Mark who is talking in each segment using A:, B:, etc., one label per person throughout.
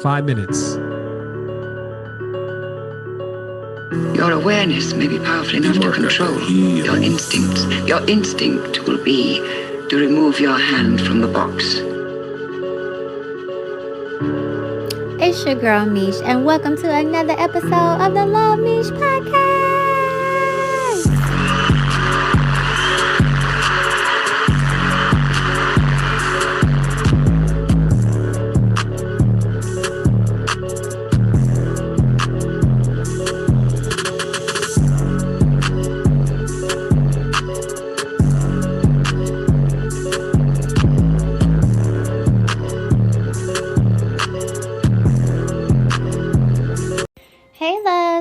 A: 5 minutes.
B: Your awareness may be powerful enough to control your instincts. Your instinct will be to remove your hand from the box.
C: It's your girl Meesh, and welcome to another episode of the Luv MEESH Podcast.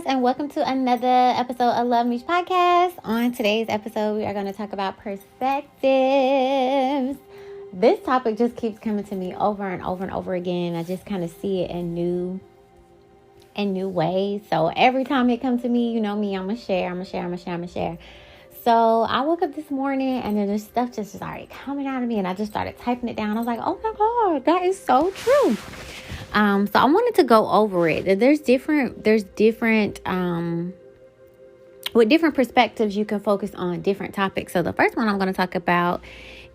C: And welcome to another episode of Luv MEESH Podcast. On today's episode, we are going to talk about perspectives. This topic just keeps coming to me over and over and over again. I just kind of see it in new ways. So every time it comes to me, you know me, I'm going to share. So I woke up this morning and then this stuff just started coming out of me, and I just started typing it down. I was like, oh my God, that is so true. So I wanted to go over it. There's different with different perspectives, you can focus on different topics. So the first one I'm going to talk about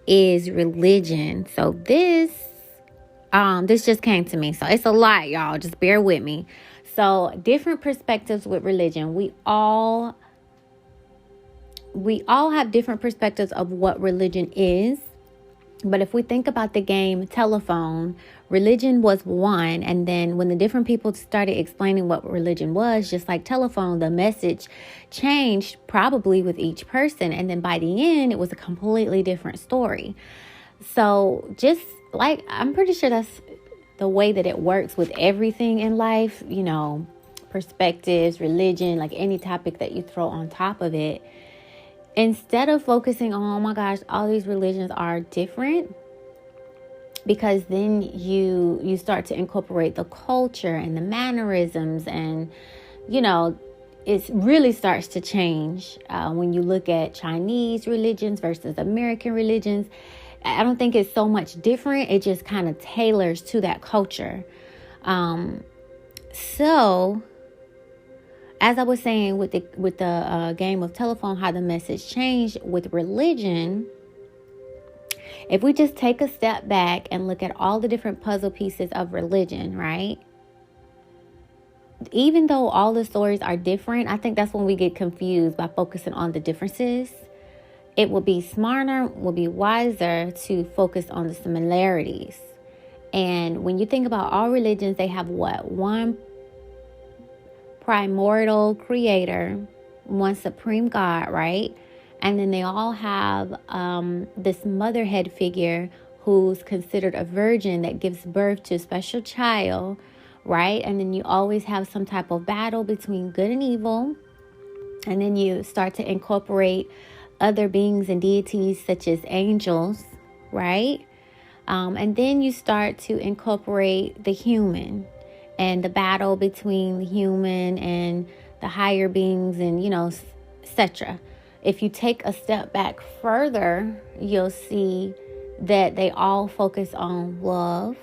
C: is religion. So this just came to me. So it's a lot, y'all. Just bear with me. So different perspectives with religion. We all have different perspectives of what religion is. But if we think about the game telephone, religion was one. And then when the different people started explaining what religion was, just like telephone, the message changed probably with each person. And then by the end, it was a completely different story. So just like, I'm pretty sure that's the way that it works with everything in life, you know, perspectives, religion, like any topic that you throw on top of it. Instead of focusing on, oh my gosh, all these religions are different, because then you start to incorporate the culture and the mannerisms, and, you know, it really starts to change when you look at Chinese religions versus American religions. I don't think it's so much different. It just kind of tailors to that culture. So as I was saying with the game of telephone, how the message changed with religion, if we just take a step back and look at all the different puzzle pieces of religion, right? Even though all the stories are different, I think that's when we get confused by focusing on the differences. It would be smarter, would be wiser to focus on the similarities. And when you think about all religions, they have what? One primordial creator, one supreme God, right? And then they all have this motherhead figure who's considered a virgin that gives birth to a special child, right? And then you always have some type of battle between good and evil. And then you start to incorporate other beings and deities such as angels, right? And then you start to incorporate the human and the battle between the human and the higher beings, and, you know, etc. If you take a step back further, you'll see that they all focus on love,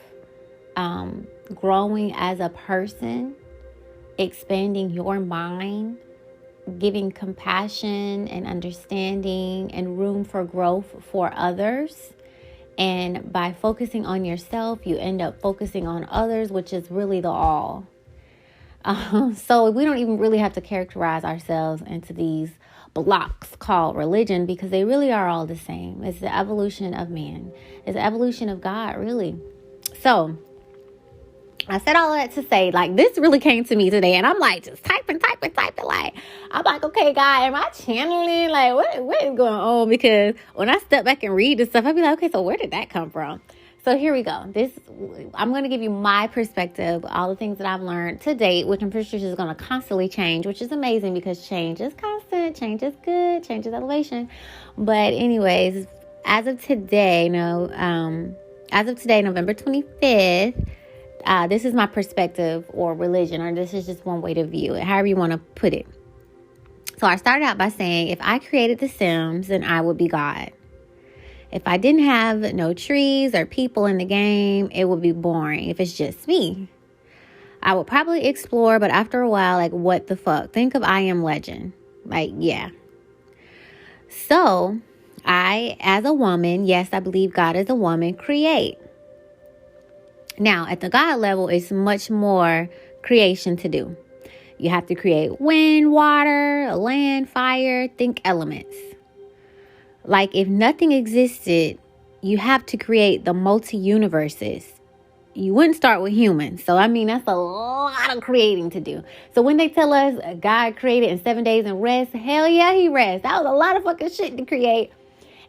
C: growing as a person, expanding your mind, giving compassion and understanding and room for growth for others. And by focusing on yourself, you end up focusing on others, which is really the all. So we don't even really have to characterize ourselves into these blocks called religion, because they really are all the same. It's the evolution of man. It's the evolution of God, really. So I said all that to say, like, this really came to me today, and I'm like just typing. Like, I'm like, okay, God, am I channeling? Like, what is going on? Because when I step back and read this stuff, I'll be like, okay, so where did that come from? So here we go. I'm going to give you my perspective, all the things that I've learned to date, which I'm pretty sure is going to constantly change, which is amazing because change is constant, change is good, change is elevation. But anyways, as of today, November 25th, this is my perspective or religion, or this is just one way to view it, however you want to put it. So I started out by saying, if I created The Sims, then I would be God. If I didn't have no trees or people in the game, it would be boring if it's just me. I would probably explore, but after a while, like, what the fuck? Think of I Am Legend. Like, yeah. So, I, as a woman, yes, I believe God as a woman, create. Now, at the God level, it's much more creation to do. You have to create wind, water, land, fire, think elements. Like, if nothing existed, you have to create the multi-universes. You wouldn't start with humans. So, I mean, that's a lot of creating to do. So, when they tell us God created in 7 days and rest, hell yeah, he rests. That was a lot of fucking shit to create.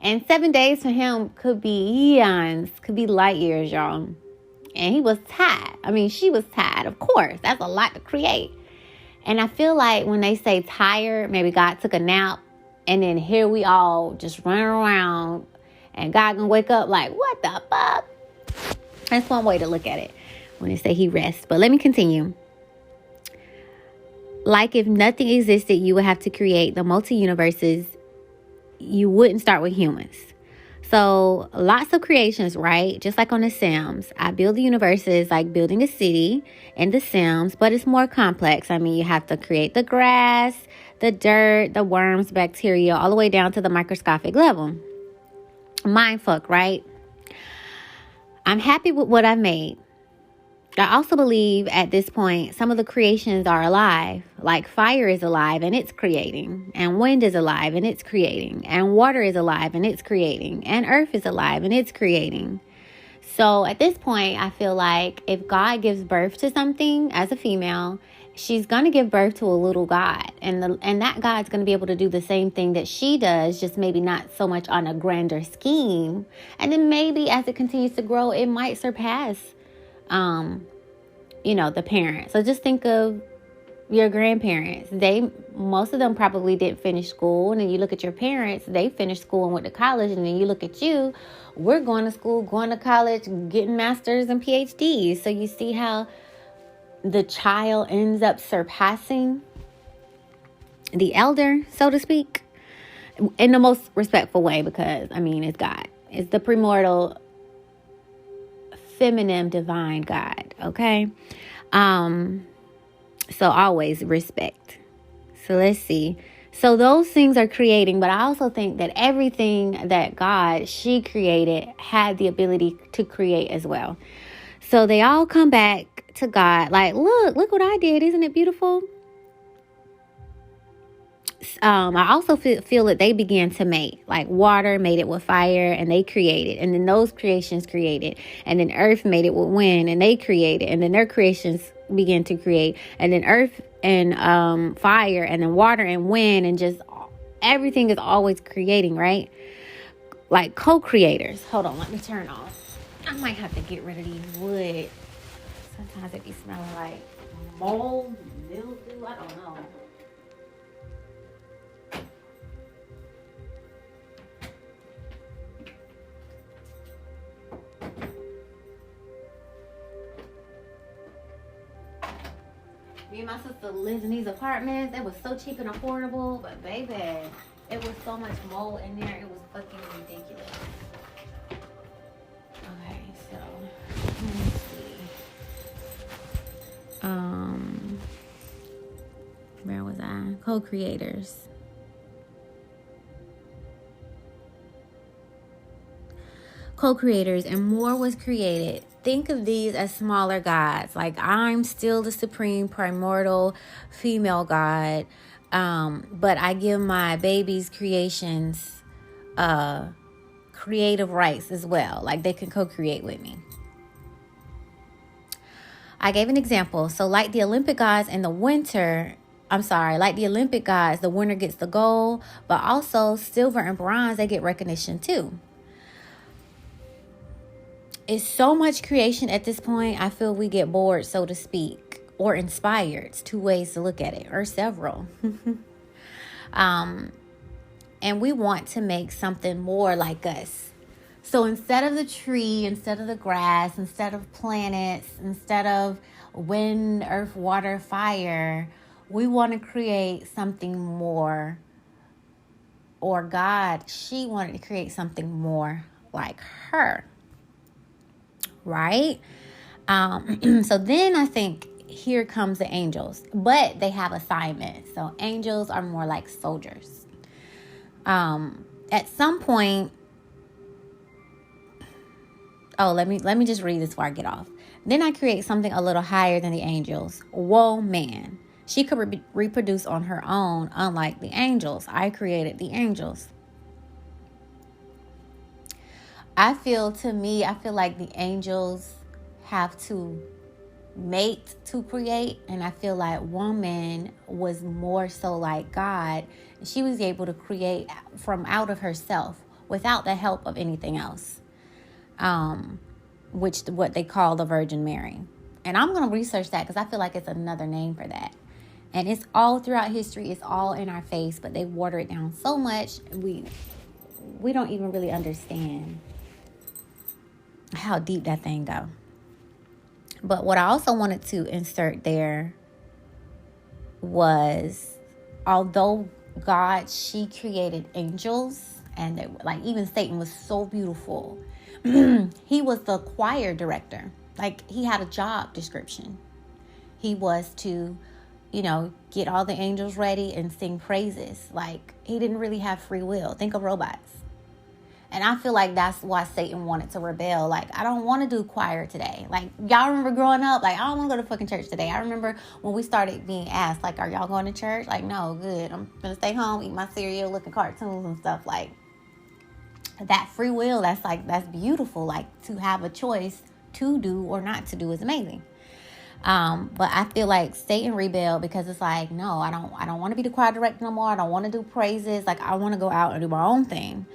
C: And 7 days for him could be eons, could be light years, y'all. And he was tired. I mean, she was tired, of course. That's a lot to create. And I feel like when they say tired, maybe God took a nap. And then here we all just running around. And God gonna wake up like, what the fuck? That's one way to look at it when they say he rests. But let me continue. Like if nothing existed, you would have to create the multi-universes. You wouldn't start with humans. So lots of creations, right? Just like on The Sims. I build the universes like building a city in The Sims, but it's more complex. I mean, you have to create the grass, the dirt, the worms, bacteria, all the way down to the microscopic level. Mindfuck, right? I'm happy with what I've made. I also believe at this point, some of the creations are alive. Like fire is alive and it's creating. And wind is alive and it's creating. And water is alive and it's creating. And earth is alive and it's creating. So at this point, I feel like if God gives birth to something as a female, she's going to give birth to a little God. And that God's going to be able to do the same thing that she does, just maybe not so much on a grander scheme. And then maybe as it continues to grow, it might surpass, the parents. So just think of your grandparents. Most of them probably didn't finish school. And then you look at your parents, they finished school and went to college. And then you look at you, we're going to school, going to college, getting masters and PhDs. So you see how the child ends up surpassing the elder, so to speak, in the most respectful way, because, I mean, it's God. It's the primordial, feminine, divine God, okay? So always respect. So let's see. So those things are creating, but I also think that everything that she created, had the ability to create as well. So they all come back to God. Like, look what I did. Isn't it beautiful? I also feel that they began to mate. Like water made it with fire and they created. And then those creations created. And then earth made it with wind and they created. And then their creations began to create. And then earth and fire and then water and wind and just everything is always creating, right? Like co-creators. Hold on, let me turn off. I might have to get rid of these wood. Sometimes it be smelling like mold, mildew, I don't know. Me and my sister lived in these apartments. It was so cheap and affordable, but baby, it was so much mold in there. It was fucking ridiculous. Okay, so let me see. Where was I? Co-creators. Co-creators, and more was created. Think of these as smaller gods. Like I'm still the supreme primordial female god, but I give my baby's creations creative rights as well. Like they can co-create with me. I gave an example. So like the Olympic gods in the winter, like the Olympic gods, the winner gets the gold, but also silver and bronze, they get recognition too. It's so much creation at this point, I feel we get bored, so to speak, or inspired. It's two ways to look at it, or several. And we want to make something more like us. So instead of the tree, instead of the grass, instead of planets, instead of wind, earth, water, fire, we want to create something more. Or God, she wanted to create something more like her. Right? So then I think here comes the angels. But they have assignments. So angels are more like soldiers. At some point, let me just read this before I get off. Then I create something a little higher than the angels. Woman. She could reproduce on her own, unlike the angels. I created the angels. I feel like the angels have to mate to create. And I feel like woman was more so like God. She was able to create from out of herself without the help of anything else. Which what they call the Virgin Mary. And I'm going to research that because I feel like it's another name for that. And it's all throughout history. It's all in our face, but they water it down so much. We don't even really understand how deep that thing go. But what I also wanted to insert there was, although God, she created angels, and they, like, even Satan was so beautiful. He was the choir director. Like, he had a job description. He was to, get all the angels ready and sing praises. Like, he didn't really have free will. Think of robots. And I feel like that's why Satan wanted to rebel. Like, I don't want to do choir today. Like, y'all remember growing up? Like, I don't want to go to fucking church today. I remember when we started being asked, like, are y'all going to church? Like, no, good. I'm going to stay home, eat my cereal, look at cartoons and stuff. Like, that free will, that's beautiful. Like, to have a choice to do or not to do is amazing. But I feel like Satan rebelled because it's like, no, I don't want to be the choir director no more. I don't want to do praises. Like, I want to go out and do my own thing,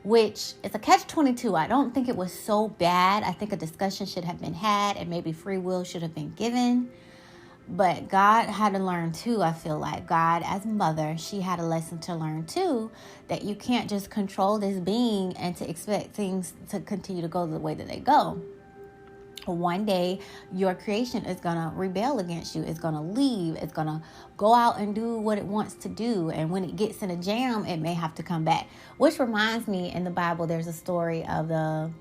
C: which is a catch-22. I don't think it was so bad. I think a discussion should have been had and maybe free will should have been given. But God had to learn too. I feel like God, as mother, she had a lesson to learn too, that you can't just control this being and to expect things to continue to go the way that they go. One day, your creation is going to rebel against you. It's going to leave. It's going to go out and do what it wants to do. And when it gets in a jam, it may have to come back. Which reminds me, in the Bible, there's a story of the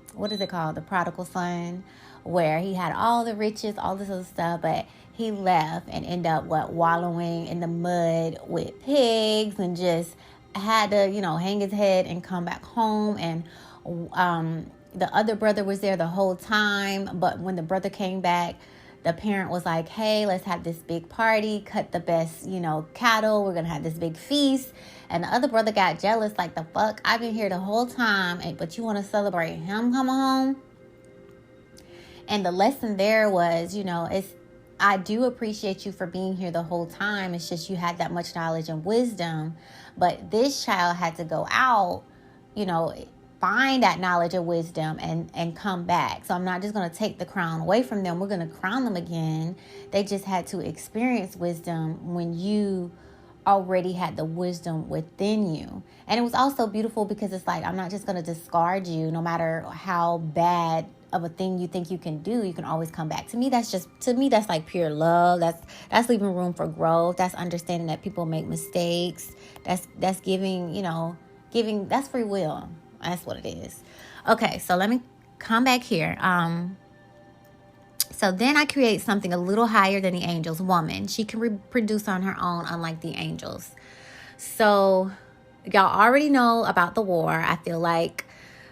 C: prodigal son, where he had all the riches, all this other stuff, but he left and ended up wallowing in the mud with pigs and just had to, hang his head and come back home. And the other brother was there the whole time, but when the brother came back, the parent was like, hey, let's have this big party, cut the best, cattle. We're going to have this big feast. And the other brother got jealous, like, the fuck? I've been here the whole time, but you want to celebrate him coming home? And the lesson there was, I do appreciate you for being here the whole time. It's just you had that much knowledge and wisdom. But this child had to go out, find that knowledge and wisdom and come back. So I'm not just going to take the crown away from them. We're going to crown them again. They just had to experience wisdom when you already had the wisdom within you. And it was also beautiful because it's like, I'm not just going to discard you. No matter how bad of a thing you think you can do, you can always come back. To me, that's like pure love. That's leaving room for growth. That's understanding that people make mistakes. That's giving, that's free will. That's what it is. Okay, so let me come back here. So then I create something a little higher than the angels. Woman. She can reproduce on her own, unlike the angels. So y'all already know about the war. I feel like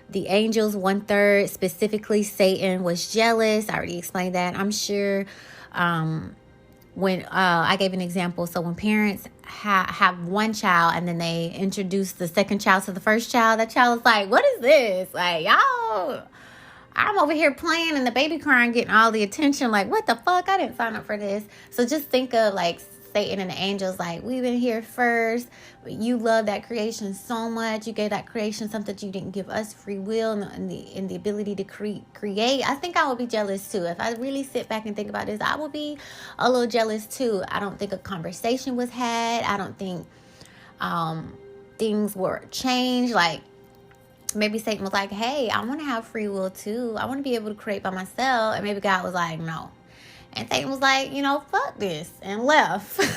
C: the angels, 1/3, specifically Satan, was jealous. I already explained that. I'm sure when I gave an example. So when parents have one child and then they introduce the second child to the first child, that child is like, what is this? Like, y'all, I'm over here playing and the baby crying, getting all the attention. Like, what the fuck? I didn't sign up for this. So just think of like Satan and the angels, like, we've been here first. You love that creation so much. You gave that creation something that you didn't give us, free will and the ability to create. I think I would be jealous too. If I really sit back and think about this, I would be a little jealous too. I don't think a conversation was had. I don't think things were changed. Like, maybe Satan was like, hey, I want to have free will too. I want to be able to create by myself. And maybe God was like, no. And Satan was like, fuck this, and left. And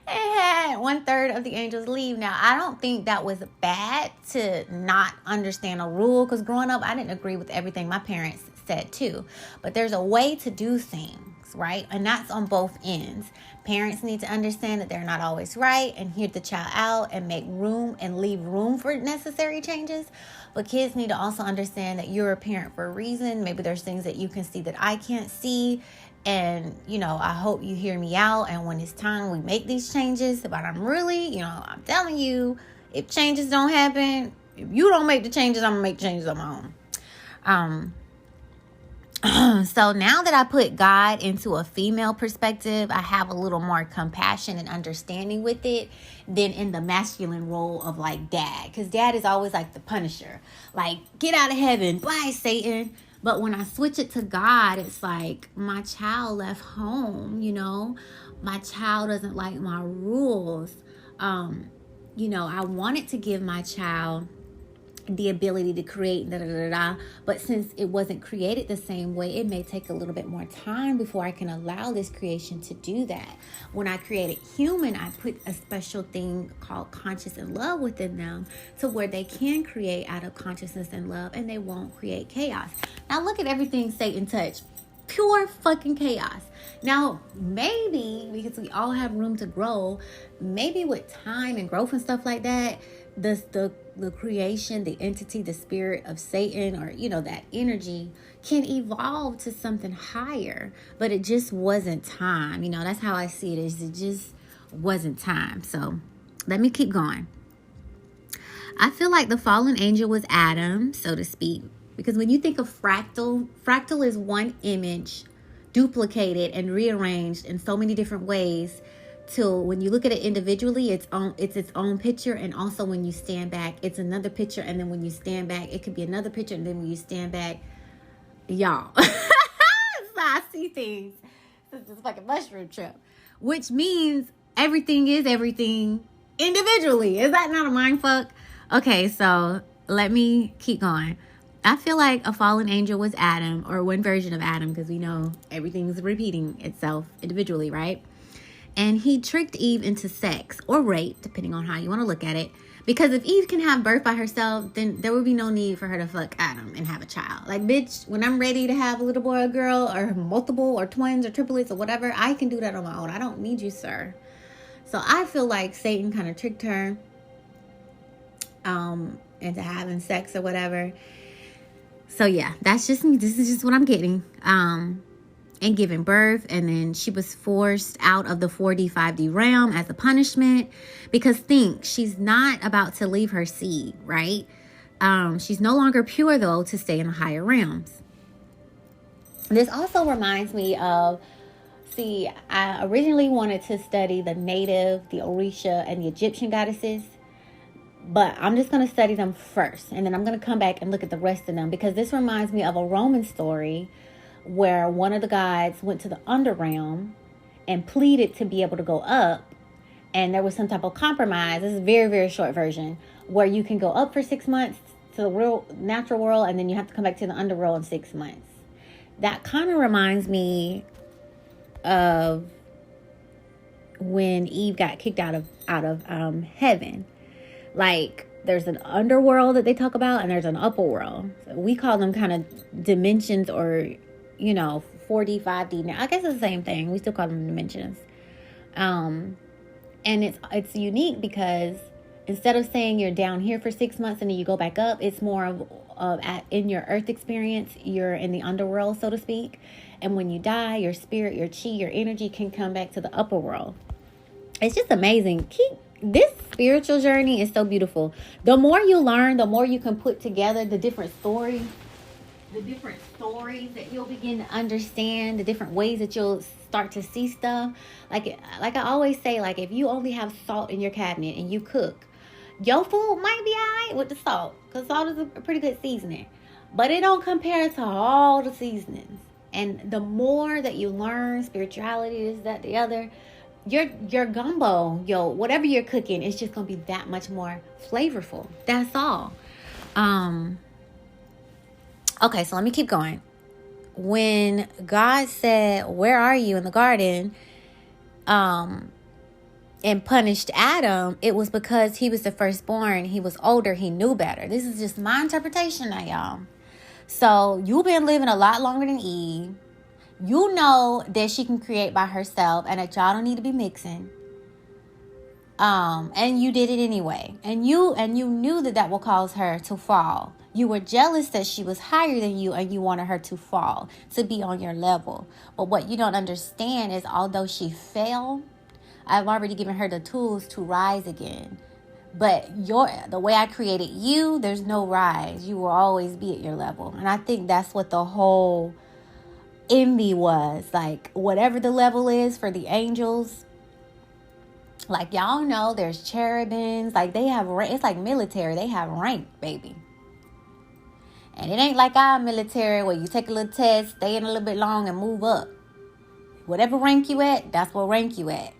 C: had 1/3 of the angels leave. Now, I don't think that was bad to not understand a rule, because growing up, I didn't agree with everything my parents said too. But there's a way to do things. things, right? And that's on both ends. Parents need to understand that they're not always right and hear the child out and make room and leave room for necessary changes. But kids need to also understand that you're a parent for a reason. Maybe there's things that you can see that I can't see. And, I hope you hear me out. And when it's time we make these changes, but I'm telling you, if changes don't happen, if you don't make the changes, I'm going to make changes on my own. So now that I put God into a female perspective, I have a little more compassion and understanding with it than in the masculine role of like dad. Because dad is always like the punisher. Like, get out of heaven. Bye, Satan. But when I switch it to God, it's like my child left home, My child doesn't like my rules. I wanted to give my child the ability to create, but since it wasn't created the same way, it may take a little bit more time before I can allow this creation to do that. When I created human, I put a special thing called conscious and love within them to where they can create out of consciousness and love, and they won't create chaos. Now look at everything Satan touched. Pure fucking chaos. Now, maybe, because we all have room to grow, maybe with time and growth and stuff like that, the creation, the entity, the spirit of Satan, or that energy can evolve to something higher, but it just wasn't time. That's how I see it. It just wasn't time. So let me keep going. I feel like the fallen angel was Adam, so to speak, because when you think of fractal is one image duplicated and rearranged in so many different ways, till when you look at it individually, it's its own picture, and also when you stand back, it's another picture, and then when you stand back, it could be another picture, and then when you stand back, y'all. So I see things. It's this fucking mushroom trip, which means everything is everything individually. Is that not a mind fuck? Okay, so let me keep going. I feel like a fallen angel was Adam, or one version of Adam, because we know everything's repeating itself individually, right? And he tricked Eve into sex or rape, depending on how you want to look at it. Because if Eve can have birth by herself, then there would be no need for her to fuck Adam and have a child. Like, bitch, when I'm ready to have a little boy or girl, or multiple, or twins, or triplets, or whatever, I can do that on my own. I don't need you, sir. So I feel like Satan kind of tricked her into having sex or whatever. So yeah, this is just what I'm getting. And giving birth, and then she was forced out of the 4D, 5D realm as a punishment, because she's not about to leave her seed, right? She's no longer pure, though, to stay in the higher realms. This also reminds me of, I originally wanted to study the native, the Orisha, and the Egyptian goddesses, but I'm just going to study them first, and then I'm going to come back and look at the rest of them, because this reminds me of a Roman story where one of the gods went to the underrealm and pleaded to be able to go up. And there was some type of compromise. This is a very, very short version, where you can go up for 6 months to the real natural world, and then you have to come back to the underworld in 6 months. That kind of reminds me of when Eve got kicked out of heaven. Like, there's an underworld that they talk about, and there's an upper world. So we call them kind of dimensions, or 4D, 5D. Now, I guess it's the same thing. We still call them dimensions. And it's unique because instead of saying you're down here for 6 months and then you go back up, it's more of in your earth experience, you're in the underworld, so to speak. And when you die, your spirit, your chi, your energy can come back to the upper world. It's just amazing. This spiritual journey is so beautiful. The more you learn, the more you can put together the different stories that you'll begin to understand, the different ways that you'll start to see stuff. Like I always say, like, if you only have salt in your cabinet and you cook, your food might be all right with the salt, because salt is a pretty good seasoning, but it don't compare to all the seasonings. And the more that you learn spirituality, this, that, the other, your gumbo, whatever you're cooking, it's just gonna be that much more flavorful. That's all. Okay, so let me keep going. When God said, "Where are you?" in the garden, and punished Adam, it was because he was the firstborn. He was older. He knew better. This is just my interpretation now, y'all. So you've been living a lot longer than Eve. You know that she can create by herself and that y'all don't need to be mixing. And you did it anyway. And you knew that will cause her to fall. You were jealous that she was higher than you and you wanted her to fall, to be on your level. But what you don't understand is although she fell, I've already given her the tools to rise again. But the way I created you, there's no rise. You will always be at your level. And I think that's what the whole envy was. Like, whatever the level is for the angels, like, y'all know there's cherubims. Like, they have rank. It's like military. They have rank, baby. And it ain't like our military where you take a little test, stay in a little bit long, and move up. Whatever rank you at, that's what rank you at.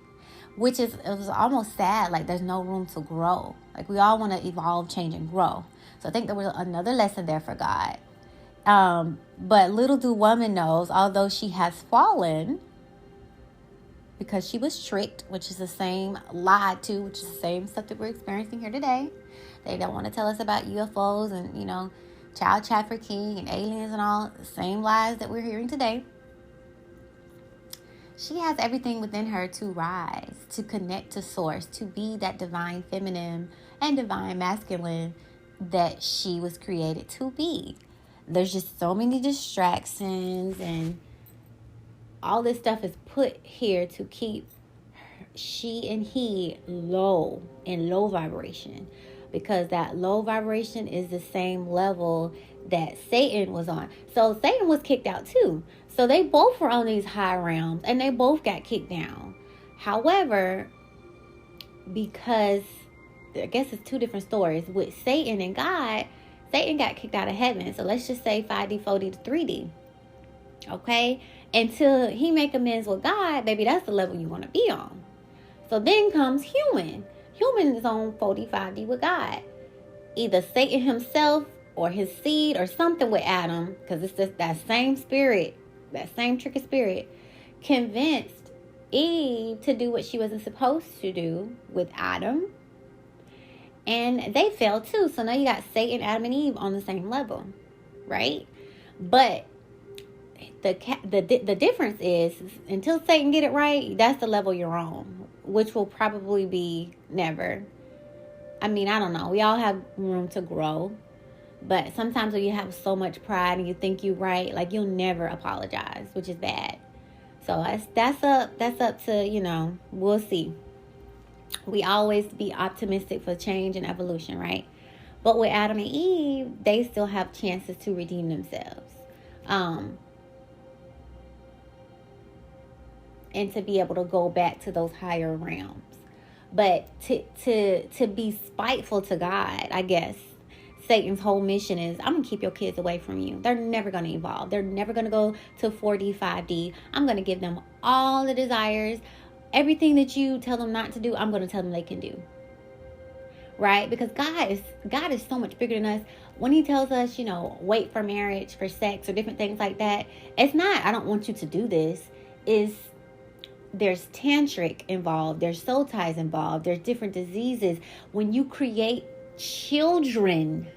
C: Which it was almost sad. Like, there's no room to grow. Like, we all want to evolve, change, and grow. So I think there was another lesson there for God. But little do woman knows, although she has fallen, because she was tricked, which is the same, lied to, which is the same stuff that we're experiencing here today. They don't want to tell us about UFOs and, child trafficking and aliens and all the same lies that we're hearing today. She has everything within her to rise, to connect to source, to be that divine feminine and divine masculine that she was created to be. There's just so many distractions, and all this stuff is put here to keep she and he low, in low vibration, because that low vibration is the same level that Satan was on. So Satan was kicked out too. So they both were on these high realms and they both got kicked down. However, because I guess it's two different stories. With Satan and God, Satan got kicked out of heaven. So let's just say 5D, 4D to 3D. Okay? Until he make amends with God, baby, that's the level you want to be on. So then comes human. Human is on 4D, 5D with God. Either Satan himself or his seed or something with Adam, because it's just that same spirit, that same tricky spirit, convinced Eve to do what she wasn't supposed to do with Adam. And they fell too. So now you got Satan, Adam, and Eve on the same level, right? But the difference is, until Satan get it right, that's the level you're on, which will probably be never. I mean, I don't know. We all have room to grow. But sometimes when you have so much pride and you think you're right, like, you'll never apologize, which is bad. So that's up to, we'll see. We always be optimistic for change and evolution, right? But with Adam and Eve, they still have chances to redeem themselves. And to be able to go back to those higher realms. But to be spiteful to God, I guess, Satan's whole mission is, I'm going to keep your kids away from you. They're never going to evolve. They're never going to go to 4D, 5D. I'm going to give them all the desires. Everything that you tell them not to do, I'm going to tell them they can do. Right? Because God is so much bigger than us. When he tells us, wait for marriage, for sex, or different things like that, it's not, I don't want you to do this. There's tantric involved. There's soul ties involved. There's different diseases. When you create children,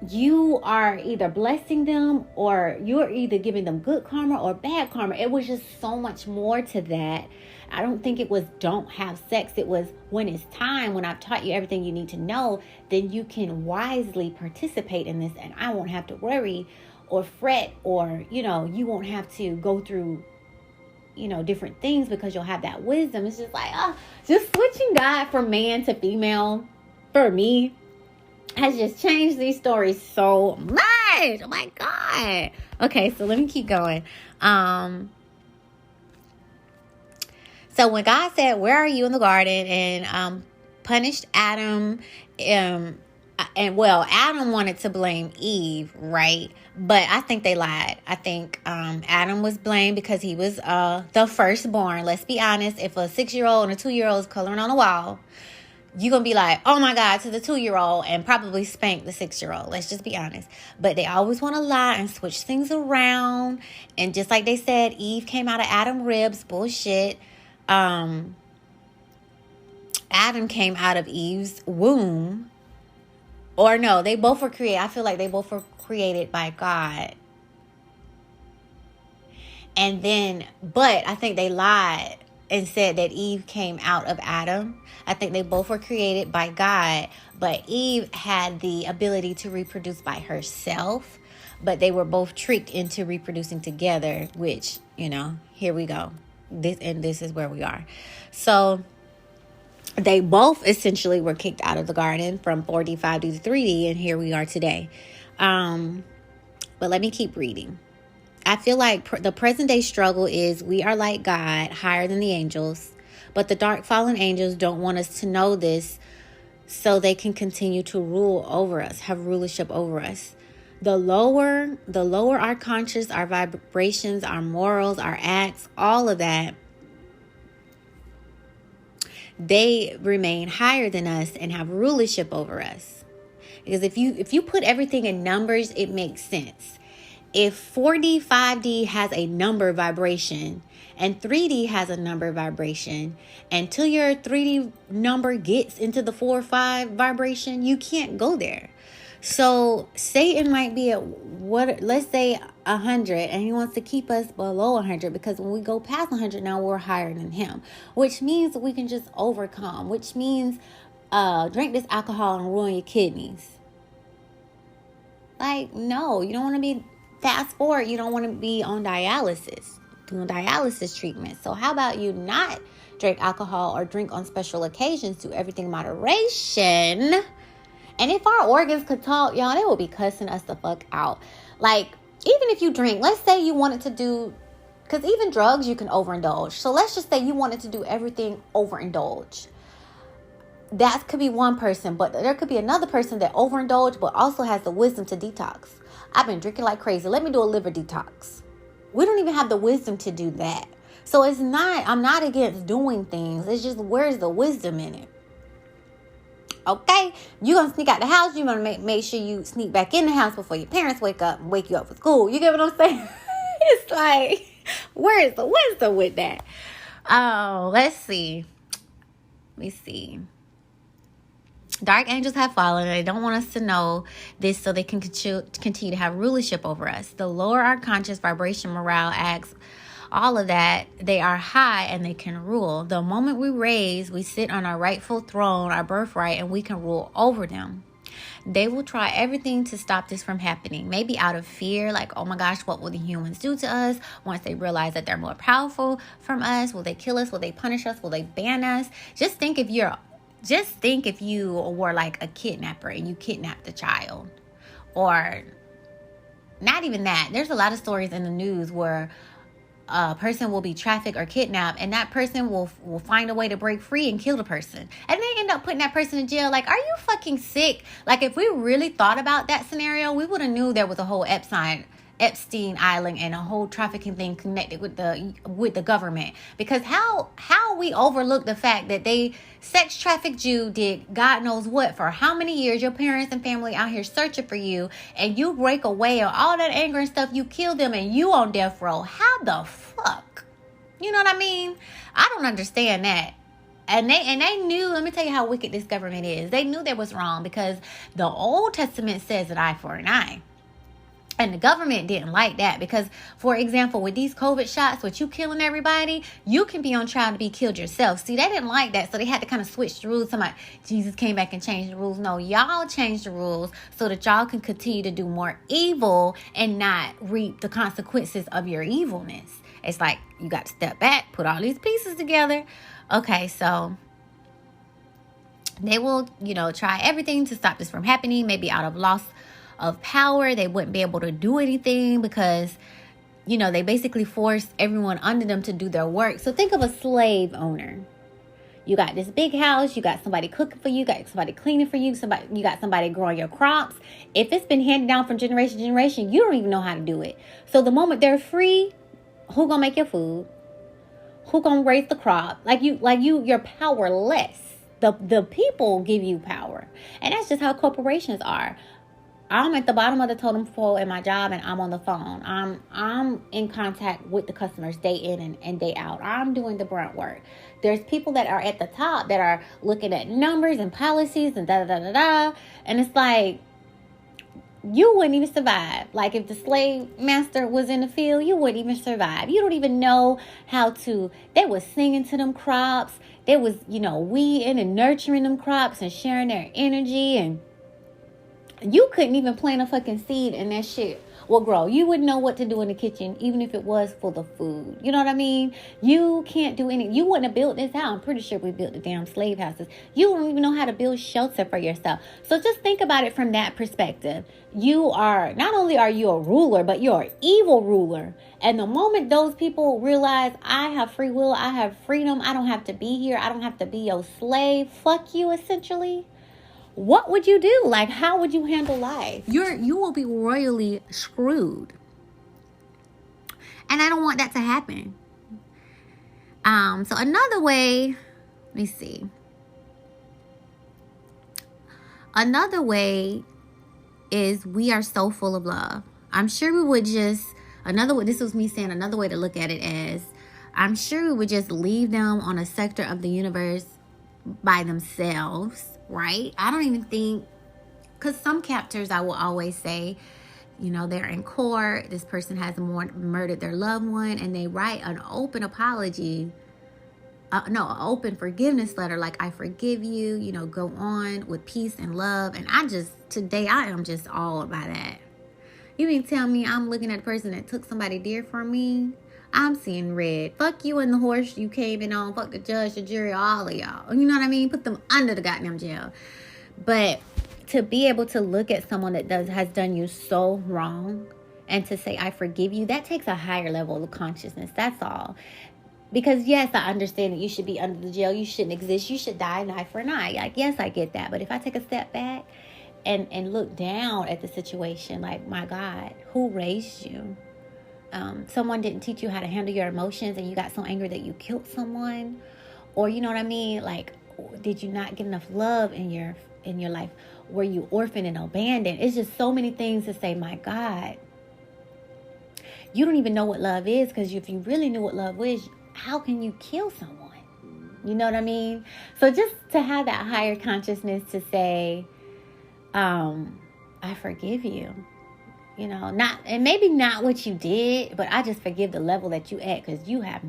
C: you are either blessing them or you're either giving them good karma or bad karma. It was just so much more to that. I don't think it was don't have sex. It was when it's time, when I've taught you everything you need to know, then you can wisely participate in this, and I won't have to worry or fret, or, you won't have to go through, different things, because you'll have that wisdom. It's just like, just switching God from man to female for me has just changed these stories so much. Oh my God. Okay, so let me keep going. So when God said, where are you in the garden, and punished Adam, Adam wanted to blame Eve, right? But I think they lied. I think Adam was blamed because he was the firstborn. Let's be honest. If a 6-year-old and a 2-year-old is coloring on a wall, you're going to be like, oh my God, to the 2-year-old, and probably spank the 6-year-old. Let's just be honest. But they always want to lie and switch things around. And just like they said, Eve came out of Adam's ribs. Bullshit. Adam came out of Eve's womb. Or no, they both were created. I feel like they both were created by God. And then, but I think they lied and said that Eve came out of Adam. I think they both were created by God, but Eve had the ability to reproduce by herself, but they were both tricked into reproducing together, which, here we go. This is where we are. So they both essentially were kicked out of the garden from 4D, 5D to 3D, and here we are today. But let me keep reading. I feel like the present day struggle is we are like God, higher than the angels, but the dark fallen angels don't want us to know this so they can continue to rule over us, have rulership over us. The lower our conscious, our vibrations, our morals, our acts, all of that, they remain higher than us and have rulership over us. Because if you put everything in numbers, it makes sense. If 4D, 5D has a number vibration and 3D has a number vibration, until your 3D number gets into the 4 or 5 vibration, you can't go there. So Satan might be at let's say 100, and he wants to keep us below 100, because when we go past 100, now we're higher than him, which means we can just overcome, which means drink this alcohol and ruin your kidneys. Like, no, you don't want to be, fast forward, you don't want to be on dialysis, doing dialysis treatment. So how about you not drink alcohol or drink on special occasions, do everything in moderation. And if our organs could talk, y'all, they would be cussing us the fuck out. Like, even if you drink, let's say you wanted to do, because even drugs you can overindulge. So let's just say you wanted to do everything overindulge. That could be one person, but there could be another person that overindulged but also has the wisdom to detox. I've been drinking like crazy. Let me do a liver detox. We don't even have the wisdom to do that. So I'm not against doing things. It's just, where's the wisdom in it? Okay, you're going to sneak out the house. You're going to make sure you sneak back in the house before your parents wake up and wake you up for school. You get what I'm saying? It's like, where is the wisdom with that? Oh, let's see. Let me see. Dark angels have fallen, and they don't want us to know this so they can continue to have rulership over us. The lower our conscious, vibration, morale, acts, all of that, they are high and they can rule. The moment we raise, we sit on our rightful throne, our birthright, and we can rule over them. They will try everything to stop this from happening. Maybe out of fear, like, oh my gosh, what will the humans do to us once they realize that they're more powerful from us? Will they kill us? Will they punish us? Will they ban us? Just think if you were like a kidnapper and you kidnapped a child. Or not even that. There's a lot of stories in the news where a person will be trafficked or kidnapped, and that person will find a way to break free and kill the person. And they end up putting that person in jail. Like, are you fucking sick? Like, if we really thought about that scenario, we would have knew there was a whole Epstein Island and a whole trafficking thing connected with the government. Because how we overlook the fact that they sex trafficked you, did God knows what for how many years, your parents and family out here searching for you, and you break away or all that anger and stuff, you kill them and you on death row. How the fuck? You know what I mean? I don't understand that. And they knew, let me tell you how wicked this government is. They knew they was wrong, because the Old Testament says an eye for an eye. And the government didn't like that, because, for example, with these COVID shots, with you killing everybody, you can be on trial to be killed yourself. See, they didn't like that, so they had to kind of switch the rules. Somebody, Jesus came back and changed the rules. No, y'all changed the rules so that y'all can continue to do more evil and not reap the consequences of your evilness. It's like, you got to step back, put all these pieces together. Okay, so they will, try everything to stop this from happening, maybe out of loss of power. They wouldn't be able to do anything because, they basically force everyone under them to do their work. So think of a slave owner. You got this big house, you got somebody cooking for you, got somebody cleaning for you, you got somebody growing your crops. If it's been handed down from generation to generation, you don't even know how to do it. So the moment they're free, who gonna make your food? Who gonna raise the crop? You're powerless. The people give you power. And that's just how corporations are. I'm at the bottom of the totem pole in my job, and I'm on the phone. I'm in contact with the customers day in and day out. I'm doing the brunt work. There's people that are at the top that are looking at numbers and policies and da-da-da-da-da. And it's like, you wouldn't even survive. Like if the slave master was in the field, you wouldn't even survive. You don't even know how to. They was singing to them crops. They was, weeding and nurturing them crops and sharing their energy. And you couldn't even plant a fucking seed and that shit will grow. You wouldn't know what to do in the kitchen, even if it was full of food. You know what I mean? You can't do anything. You wouldn't have built this house. I'm pretty sure we built the damn slave houses. You don't even know how to build shelter for yourself. So just think about it from that perspective. Not only are you a ruler, but you're an evil ruler. And the moment those people realize, I have free will, I have freedom, I don't have to be here, I don't have to be your slave, fuck you, essentially. What would you do? Like, how would you handle life? You will be royally screwed. And I don't want that to happen. So another way, let me see. Another way is we are so full of love. I'm sure we would just, this was me saying another way to look at it as, I'm sure we would just leave them on a sector of the universe by themselves. Right? I don't even think, because some captors, I will always say, they're in court. This person has murdered their loved one, and they write an open apology. An open forgiveness letter, like, I forgive you, go on with peace and love. And today I am just awed by that. You mean tell me I'm looking at a person that took somebody dear from me? I'm seeing red. Fuck you and the horse you came in on. Fuck the judge, the jury, all of y'all. You know what I mean? Put them under the goddamn jail. But to be able to look at someone that has done you so wrong and to say, I forgive you, that takes a higher level of consciousness. That's all. Because yes, I understand that you should be under the jail. You shouldn't exist. You should die an eye for an eye. Like, yes, I get that. But if I take a step back and look down at the situation, like, my God, who raised you? Someone didn't teach you how to handle your emotions and you got so angry that you killed someone, or you know what I mean? Like, did you not get enough love in your life? Were you orphaned and abandoned? It's just so many things to say, my God, you don't even know what love is, because if you really knew what love was, how can you kill someone? You know what I mean? So just to have that higher consciousness to say, I forgive you. Maybe not what you did, but I just forgive the level that you at, because you have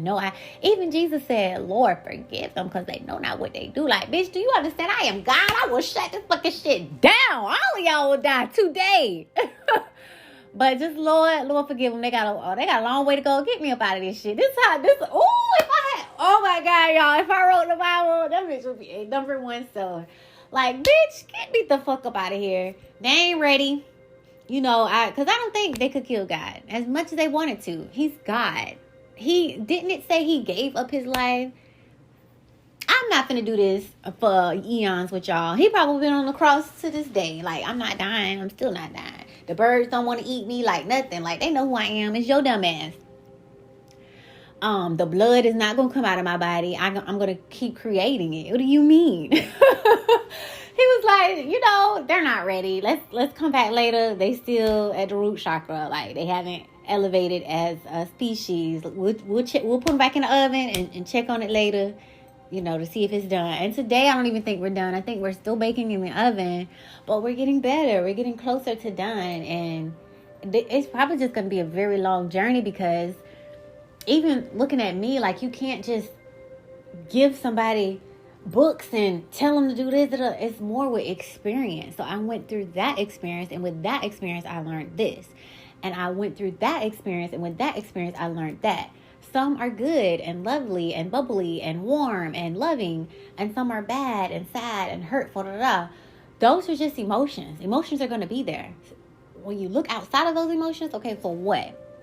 C: even Jesus said, Lord, forgive them because they know not what they do. Like, bitch, do you understand? I am God. I will shut this fucking shit down. All of y'all will die today. But just Lord forgive them. They got a long way to go. Get me up out of this shit. Oh my God, y'all, if I wrote the Bible, that bitch would be a number one seller. Like, bitch, get me the fuck up out of here. They ain't ready. Because I don't think they could kill God as much as they wanted to. He's God. Didn't it say he gave up his life? I'm not finna do this for eons with y'all. He probably been on the cross to this day. Like, I'm not dying. I'm still not dying. The birds don't want to eat me like nothing. Like, they know who I am. It's your dumb ass. The blood is not going to come out of my body. I'm going to keep creating it. What do you mean? He was like, they're not ready. Let's come back later. They still at the root chakra. Like, they haven't elevated as a species. We'll put them back in the oven and check on it later, to see if it's done. And today, I don't even think we're done. I think we're still baking in the oven, but we're getting better. We're getting closer to done. And it's probably just going to be a very long journey, because even looking at me, like, you can't just give somebody books and tell them to do this. It's more with experience. So I went through that experience, and with that experience I learned this, and I went through that experience, and with that experience I learned that. Some are good and lovely and bubbly and warm and loving, and some are bad and sad and hurtful. Those are just emotions. Emotions are going to be there. When you look outside of those emotions, okay, so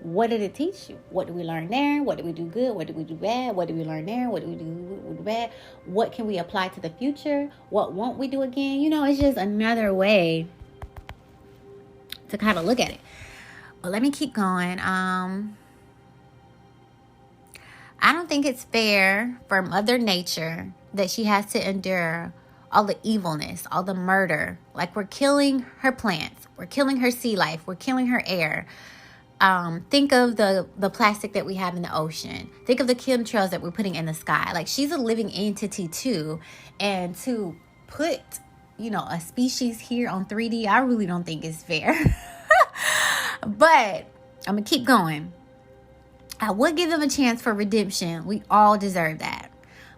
C: what did it teach you? What did we learn there? What did we do good? What did we do bad? What did we learn there? What did we do bad? What can we apply to the future? What won't we do again? It's just another way to kind of look at it. But let me keep going. I don't think it's fair for Mother Nature that she has to endure all the evilness, all the murder. Like, we're killing her plants. We're killing her sea life. We're killing her air. Think of the plastic that we have in the ocean. Think of the chemtrails that we're putting in the sky. Like, she's a living entity too. And to put a species here on 3D, I really don't think it's fair. But I'm going to keep going. I would give them a chance for redemption. We all deserve that.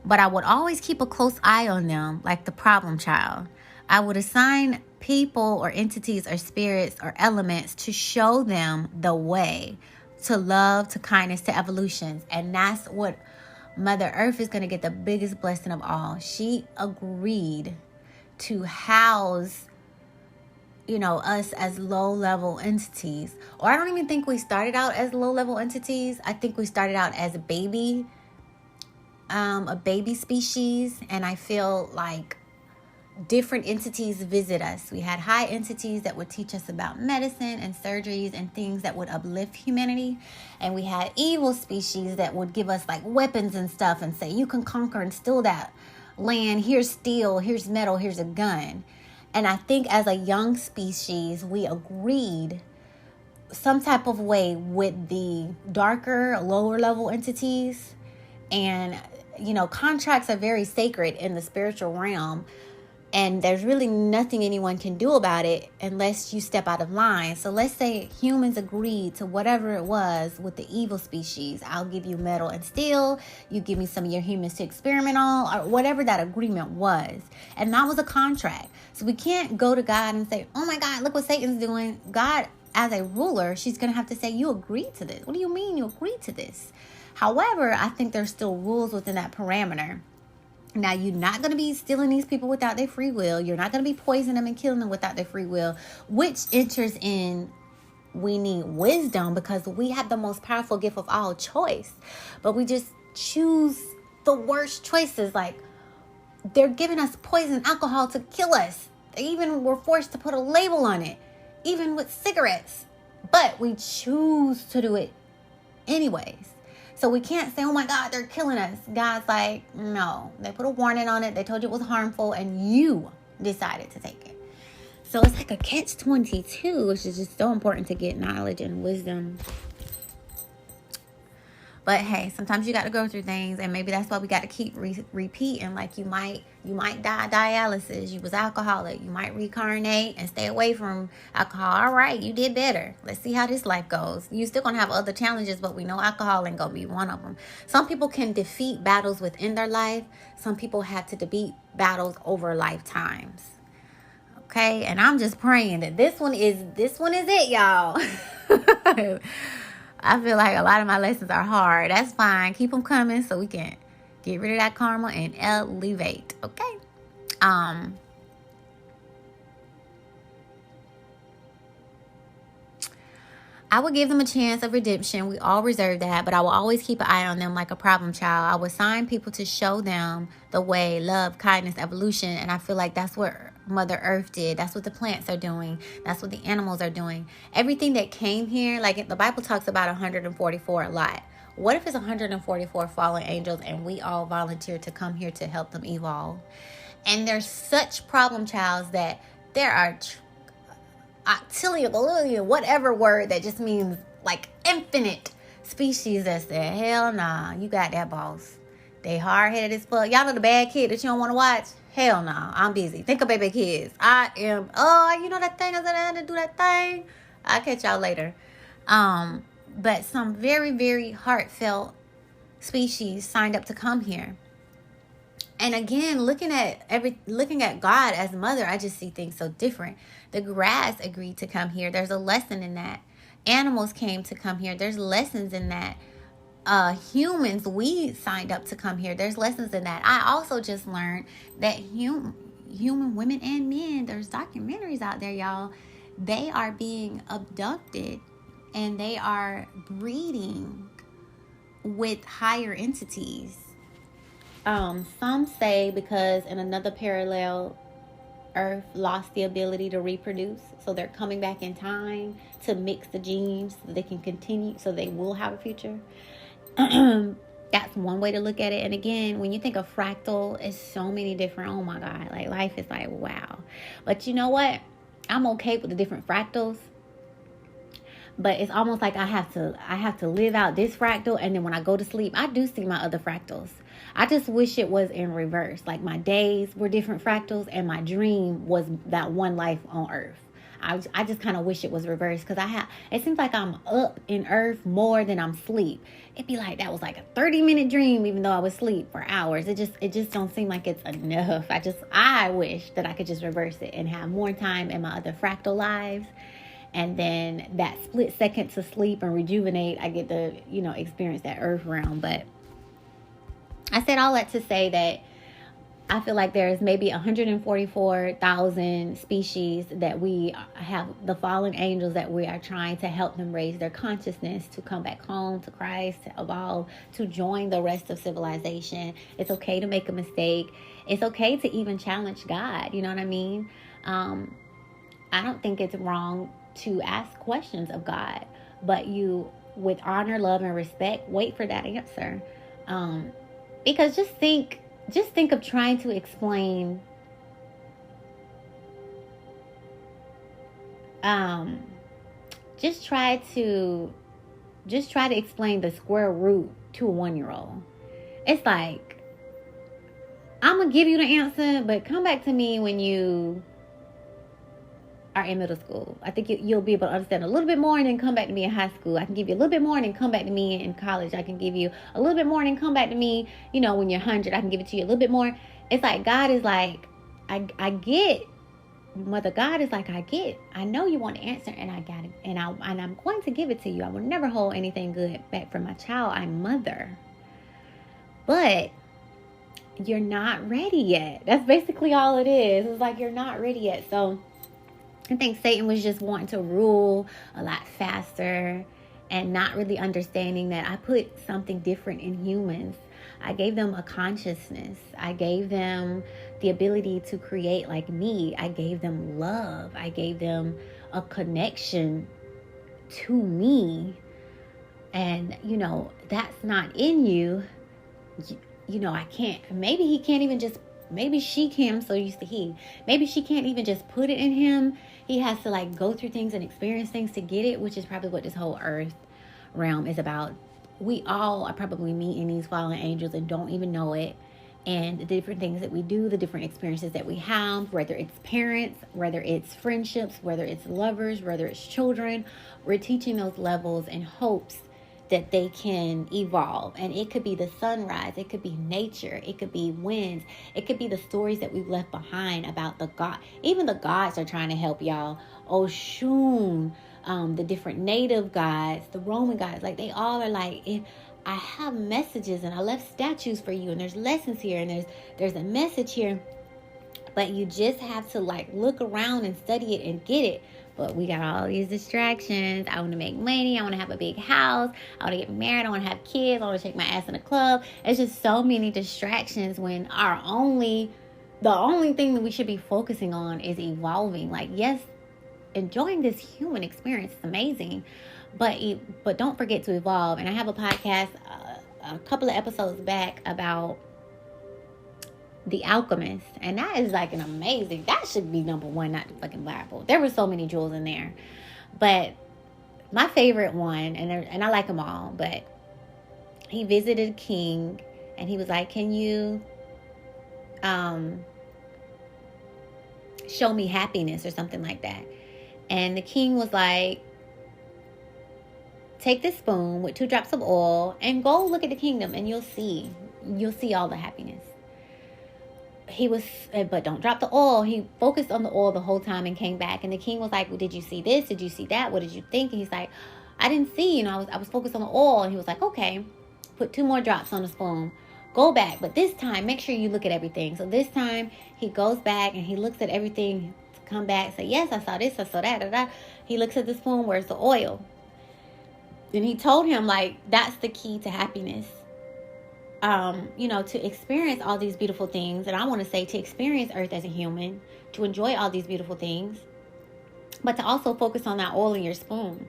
C: But I would always keep a close eye on them, like the problem child. I would assign people or entities or spirits or elements to show them the way to love, to kindness, to evolution. And that's what Mother Earth is going to get the biggest blessing of all. She agreed to house, us as low-level entities. Or I don't even think we started out as low-level entities. I think we started out as a baby species. And I feel like different entities visit us. We had high entities that would teach us about medicine and surgeries and things that would uplift humanity. And we had evil species that would give us like weapons and stuff and say, you can conquer and steal that land. Here's steel, here's metal, here's a gun. And I think as a young species, we agreed some type of way with the darker, lower level entities. And, contracts are very sacred in the spiritual realm. And there's really nothing anyone can do about it unless you step out of line. So let's say humans agreed to whatever it was with the evil species. I'll give you metal and steel. You give me some of your humans to experiment on, or whatever that agreement was. And that was a contract. So we can't go to God and say, oh my God, look what Satan's doing. God, as a ruler, she's going to have to say, you agreed to this. What do you mean you agreed to this? However, I think there's still rules within that parameter. Now, you're not going to be stealing these people without their free will. You're not going to be poisoning them and killing them without their free will, which enters in, we need wisdom because we have the most powerful gift of all, choice. But we just choose the worst choices. Like, they're giving us poison, alcohol to kill us. They even were forced to put a label on it, even with cigarettes. But we choose to do it anyways. So we can't say, oh my God, they're killing us. God's like, no. They put a warning on it. They told you it was harmful and you decided to take it. So it's like a catch-22, which is just so important to get knowledge and wisdom. But hey, sometimes you got to go through things, and maybe that's why we got to keep repeating. Like you might die dialysis. You was alcoholic. You might reincarnate and stay away from alcohol. All right, you did better. Let's see how this life goes. You still gonna have other challenges, but we know alcohol ain't gonna be one of them. Some people can defeat battles within their life. Some people have to defeat battles over lifetimes. Okay, and I'm just praying that this one is it, y'all. I feel like a lot of my lessons are hard. That's fine. Keep them coming so we can get rid of that karma and elevate. Okay. I would give them a chance of redemption. We all reserve that, but I will always keep an eye on them like a problem child. I would assign people to show them the way, love, kindness, evolution. And I feel like that's what Mother Earth did. That's what the plants are doing. That's what the animals are doing. Everything that came here, like the Bible talks about 144 a lot. What if it's 144 fallen angels and we all volunteer to come here to help them evolve? And there's such problem childs that there are octillion, whatever word that just means like infinite species that said, hell nah, you got that, boss. They hard-headed as fuck. Y'all know the bad kid that you don't want to watch? Hell no, I'm busy. Think of baby kids. That thing, I had to do that thing. I'll catch y'all later. But some very, very heartfelt species signed up to come here. And again, looking at God as mother, I just see things so different. The grass agreed to come here. There's a lesson in that. Animals came to come here. There's lessons in that. Humans, we signed up to come here. There's lessons in that. I also just learned that human women and men, there's documentaries out there, y'all. They are being abducted and they are breeding with higher entities. Some say because in another parallel, Earth lost the ability to reproduce, so they're coming back in time to mix the genes so they can continue, so they will have a future. That's one way to look at it. And again, when you think of fractal, it's so many different, oh my God, like life is like, wow. But you know what? I'm okay with the different fractals But it's almost like I have to live out this fractal, and then when I go to sleep, I do see my other fractals. I just wish it was in reverse. Like my days were different fractals, and my dream was that one life on Earth. I just kind of wish it was reversed, because it seems like I'm up in Earth more than I'm asleep. It'd be like that was like a 30-minute dream, even though I was asleep for hours. It just don't seem like it's enough. I wish that I could just reverse it and have more time in my other fractal lives. And then that split second to sleep and rejuvenate, I get to, experience that Earth realm. But I said all that to say that I feel like there's maybe 144,000 species that we have, the fallen angels, that we are trying to help them raise their consciousness to come back home to Christ, to evolve, to join the rest of civilization. It's okay to make a mistake. It's okay to even challenge God. You know what I mean? I don't think it's wrong to ask questions of God, but you, with honor, love, and respect, wait for that answer. Because just think of trying to explain just try to explain the square root to a 1-year-old. It's like, I'm gonna give you the answer, but come back to me when you are in middle school. I think you'll be able to understand a little bit more, and then come back to me in high school. I can give you a little bit more, and then come back to me in college. I can give you a little bit more, and then come back to me, when you're 100. I can give it to you a little bit more. It's like God is like, I get. Mother God is like, I get. I know you want to answer, and I got it, and I'm going to give it to you. I will never hold anything good back from my child. I'm mother, but you're not ready yet. That's basically all it is. It's like you're not ready yet. So I think Satan was just wanting to rule a lot faster, and not really understanding that I put something different in humans. I gave them a consciousness. I gave them the ability to create like me. I gave them love. I gave them a connection to me. And, that's not in you. I can't. Maybe he can't even just, maybe she can. I'm so used to he. Maybe she can't even just put it in him. He has to go through things and experience things to get it, which is probably what this whole Earth realm is about. We all are probably meeting these fallen angels and don't even know it. And the different things that we do, the different experiences that we have, whether it's parents, whether it's friendships, whether it's lovers, whether it's children, we're teaching those levels in hopes that they can evolve. And it could be the sunrise, it could be nature, it could be winds, it could be the stories that we've left behind about the God. Even the gods are trying to help y'all. Oshun, the different native gods, the Roman gods, they all are like, if I have messages and I left statues for you, and there's lessons here, and there's a message here, but you just have to look around and study it and get it. But we got all these distractions. I want to make money. I want to have a big house. I want to get married. I want to have kids. I want to take my ass in a club. It's just so many distractions when the only thing that we should be focusing on is evolving. Yes, enjoying this human experience is amazing, but don't forget to evolve. And I have a podcast a couple of episodes back about The Alchemist, and that is an amazing, that should be number one, not the fucking Bible. There were so many jewels in there, but my favorite one, and I like them all, but he visited a king, and he was like, can you show me happiness or something like that? And the king was like, take this spoon with 2 drops of oil and go look at the kingdom, and you'll see all the happiness. But don't drop the oil. He focused on the oil the whole time and came back. And the king was like, well, did you see this? Did you see that? What did you think? And he's like, I didn't see, I was focused on the oil. And he was like, okay, put 2 more drops on the spoon. Go back. But this time, make sure you look at everything. So this time he goes back and he looks at everything to come back. Say, yes, I saw this. I saw that. Da, da. He looks at the spoon. Where's the oil? And he told him, that's the key to happiness. To experience all these beautiful things. And I want to say to experience Earth as a human, to enjoy all these beautiful things, but to also focus on that oil in your spoon.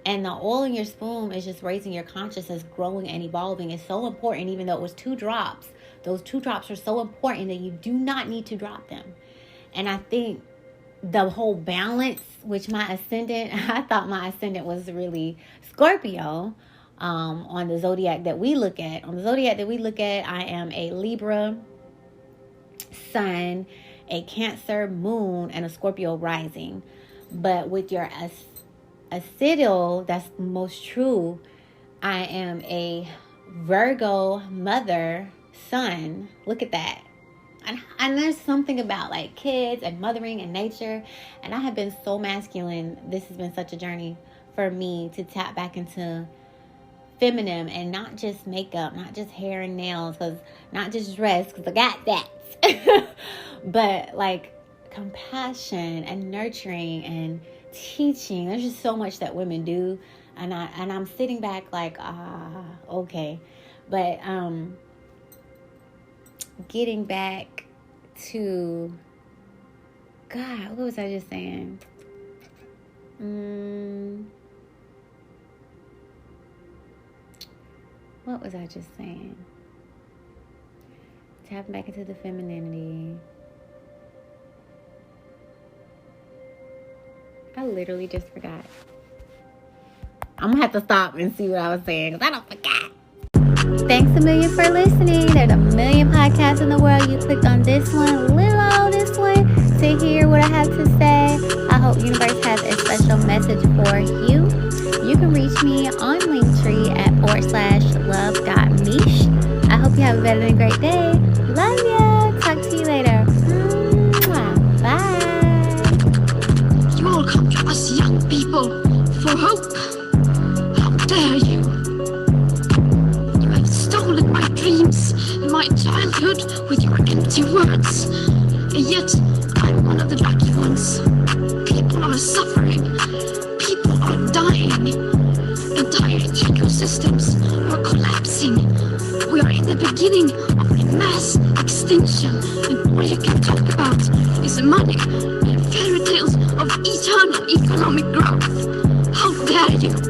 C: And the oil in your spoon is just raising your consciousness, growing and evolving. It's so important, even though it was 2 drops. Those 2 drops are so important that you do not need to drop them. And I think the whole balance, which my ascendant, I thought my ascendant was really Scorpio. On the zodiac that we look at. On the zodiac that we look at, I am a Libra sun, a Cancer moon, and a Scorpio rising. But with your Ttyl, that's most true, I am a Virgo mother sun. Look at that. And there's something about like kids and mothering and nature. And I have been so masculine. This has been such a journey for me to tap back into feminine, and not just makeup, not just hair and nails, not just dress, because I got that. But like compassion and nurturing and teaching. There's just so much that women do. And I'm sitting back like, okay. But getting back to God, what was I just saying? What was I just saying? Tapping back into the femininity. I literally just forgot. I'm going to have to stop and see what I was saying, because I don't forget. Thanks a million for listening. There's a million podcasts in the world. You clicked on this one, little old this one, to hear what I have to say. I hope universe has a special message for you. You can reach me on Linktree at /love.meesh. I hope you have a better than great day. Love ya. Talk to you later. Bye.
A: You all come to us young people for hope. How dare you? You have stolen my dreams and my childhood with your empty words. And yet, I'm one of the lucky ones. People are suffering. People are dying. Entire ecosystems are collapsing. We are in the beginning of a mass extinction, and all you can talk about is money and fairy tales of eternal economic growth. How dare you?